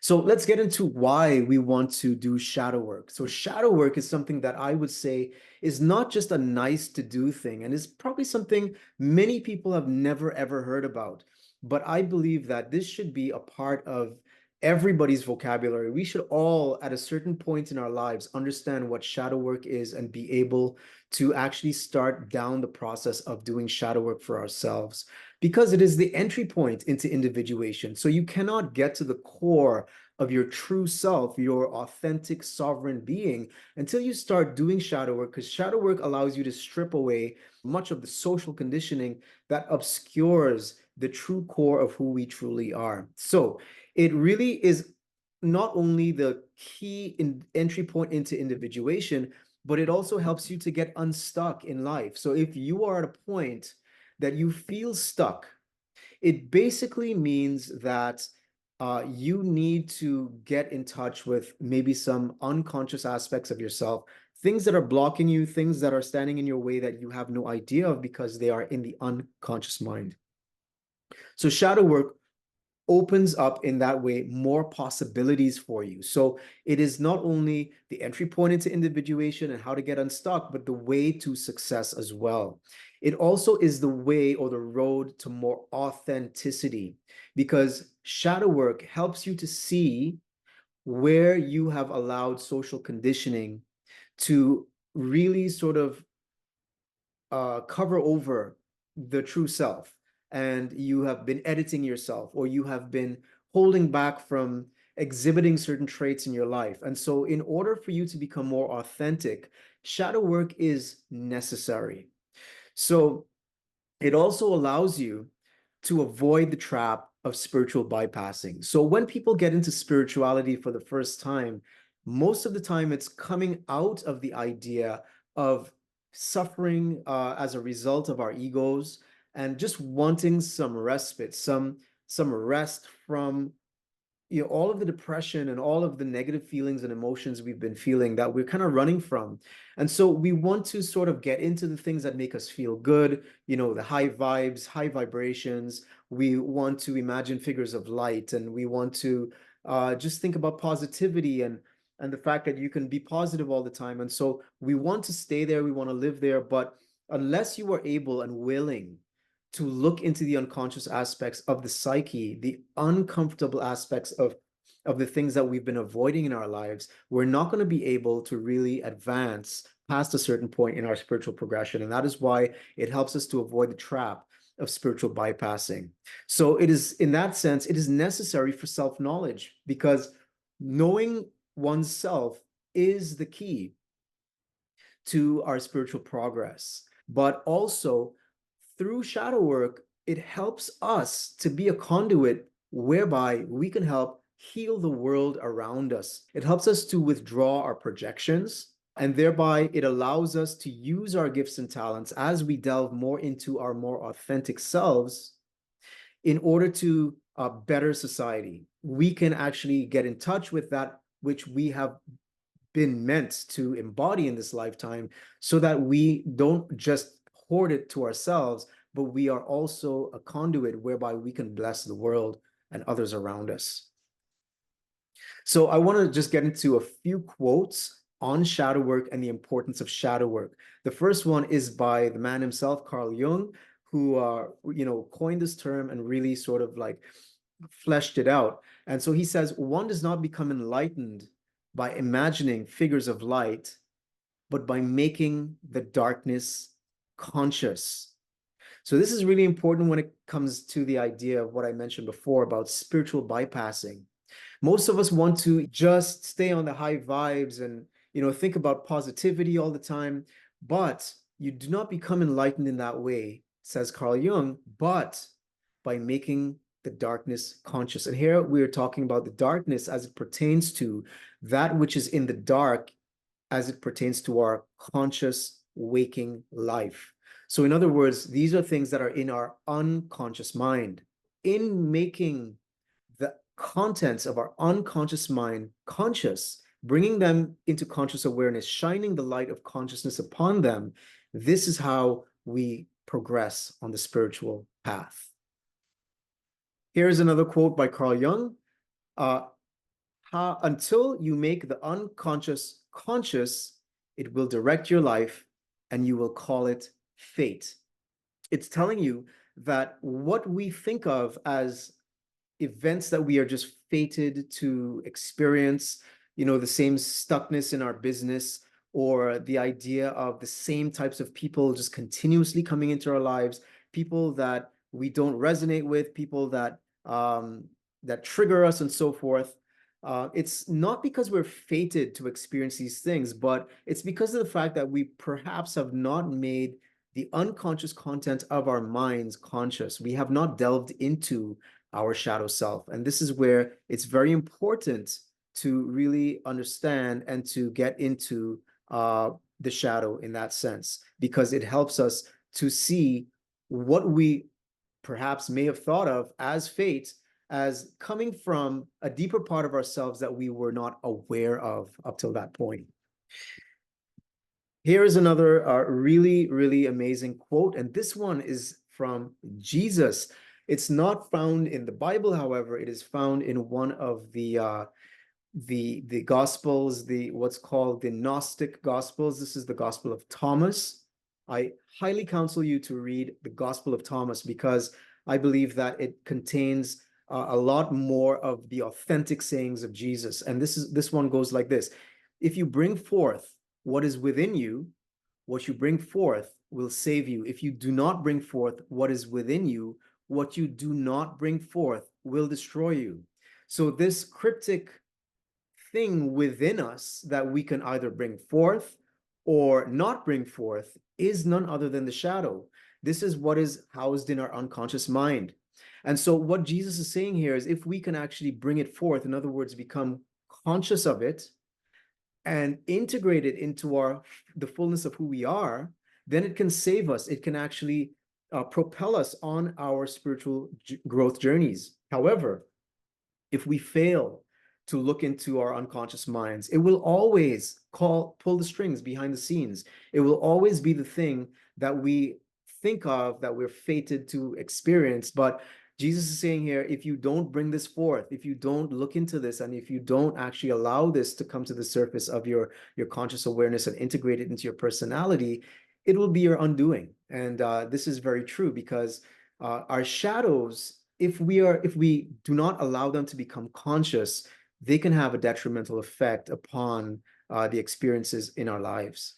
So let's get into why we want to do shadow work. So shadow work is something that I would say is not just a nice to do thing, and is probably something many people have never ever heard about. But I believe that this should be a part of everybody's vocabulary. We should all, at a certain point in our lives, understand what shadow work is and be able to actually start down the process of doing shadow work for ourselves, because it is the entry point into individuation. So you cannot get to the core of your true self, your authentic sovereign being, until you start doing shadow work, because shadow work allows you to strip away much of the social conditioning that obscures the true core of who we truly are. So it really is not only the key entry point into individuation, but it also helps you to get unstuck in life. So if you are at a point that you feel stuck, it basically means that you need to get in touch with maybe some unconscious aspects of yourself, things that are blocking you, things that are standing in your way that you have no idea of because they are in the unconscious mind. So shadow work opens up in that way more possibilities for you. So it is not only the entry point into individuation and how to get unstuck, but the way to success as well. It also is the way or the road to more authenticity, because shadow work helps you to see where you have allowed social conditioning to really sort of cover over the true self, and you have been editing yourself, or you have been holding back from exhibiting certain traits in your life. And so in order for you to become more authentic, shadow work is necessary. So it also allows you to avoid the trap of spiritual bypassing. So when people get into spirituality for the first time, most of the time it's coming out of the idea of suffering as a result of our egos, and just wanting some respite, some rest from all of the depression and all of the negative feelings and emotions we've been feeling that we're kind of running from. And so we want to sort of get into the things that make us feel good, the high vibes, high vibrations. We want to imagine figures of light, and we want to just think about positivity and the fact that you can be positive all the time. And so we want to stay there, we want to live there, but unless you are able and willing to look into the unconscious aspects of the psyche, the uncomfortable aspects of the things that we've been avoiding in our lives, we're not going to be able to really advance past a certain point in our spiritual progression. And that is why it helps us to avoid the trap of spiritual bypassing. So it is, in that sense, it is necessary for self-knowledge, because knowing oneself is the key to our spiritual progress. But also, through shadow work, it helps us to be a conduit whereby we can help heal the world around us. It helps us to withdraw our projections, and thereby it allows us to use our gifts and talents as we delve more into our more authentic selves in order to better society. We can actually get in touch with that which we have been meant to embody in this lifetime, so that we don't just hoard it to ourselves, but we are also a conduit whereby we can bless the world and others around us. So I want to just get into a few quotes on shadow work and the importance of shadow work. The first one is by the man himself, Carl Jung, who coined this term and really sort of like fleshed it out. And so he says, one does not become enlightened by imagining figures of light, but by making the darkness conscious. So this is really important when it comes to the idea of what I mentioned before about spiritual bypassing. Most of us want to just stay on the high vibes and think about positivity all the time, but you do not become enlightened in that way, says Carl Jung, but by making the darkness conscious. And here we are talking about the darkness as it pertains to that which is in the dark, as it pertains to our conscious waking life. So in other words, these are things that are in our unconscious mind. In making the contents of our unconscious mind conscious, bringing them into conscious awareness, shining the light of consciousness upon them, this is how we progress on the spiritual path. Here's another quote by Carl Jung. until you make the unconscious conscious, it will direct your life and you will call it fate. It's telling you that what we think of as events that we are just fated to experience, the same stuckness in our business, or the idea of the same types of people just continuously coming into our lives, people that we don't resonate with, people that trigger us and so forth. It's not because we're fated to experience these things, but it's because of the fact that we perhaps have not made the unconscious content of our minds conscious. We have not delved into our shadow self. And this is where it's very important to really understand and to get into the shadow in that sense, because it helps us to see what we perhaps may have thought of as fate as coming from a deeper part of ourselves that we were not aware of up till that point. Here is another really, really amazing quote, and this one is from Jesus. It's not found in the Bible, however, it is found in one of the Gospels, the what's called the Gnostic Gospels. This is the Gospel of Thomas. I highly counsel you to read the Gospel of Thomas because I believe that it contains a lot more of the authentic sayings of Jesus. And this one goes like this: if you bring forth what is within you, what you bring forth will save you. If you do not bring forth what is within you, what you do not bring forth will destroy you. So this cryptic thing within us that we can either bring forth or not bring forth is none other than the shadow. This is what is housed in our unconscious mind. And so what Jesus is saying here is if we can actually bring it forth, in other words, become conscious of it and integrate it into the fullness of who we are, then it can save us. It can actually propel us on our spiritual growth journeys. However, if we fail to look into our unconscious minds, it will always pull the strings behind the scenes. It will always be the thing that we think of that we're fated to experience. But Jesus is saying here, if you don't bring this forth, if you don't look into this, and if you don't actually allow this to come to the surface of your conscious awareness and integrate it into your personality, it will be your undoing. And this is very true because our shadows, if we do not allow them to become conscious, they can have a detrimental effect upon the experiences in our lives.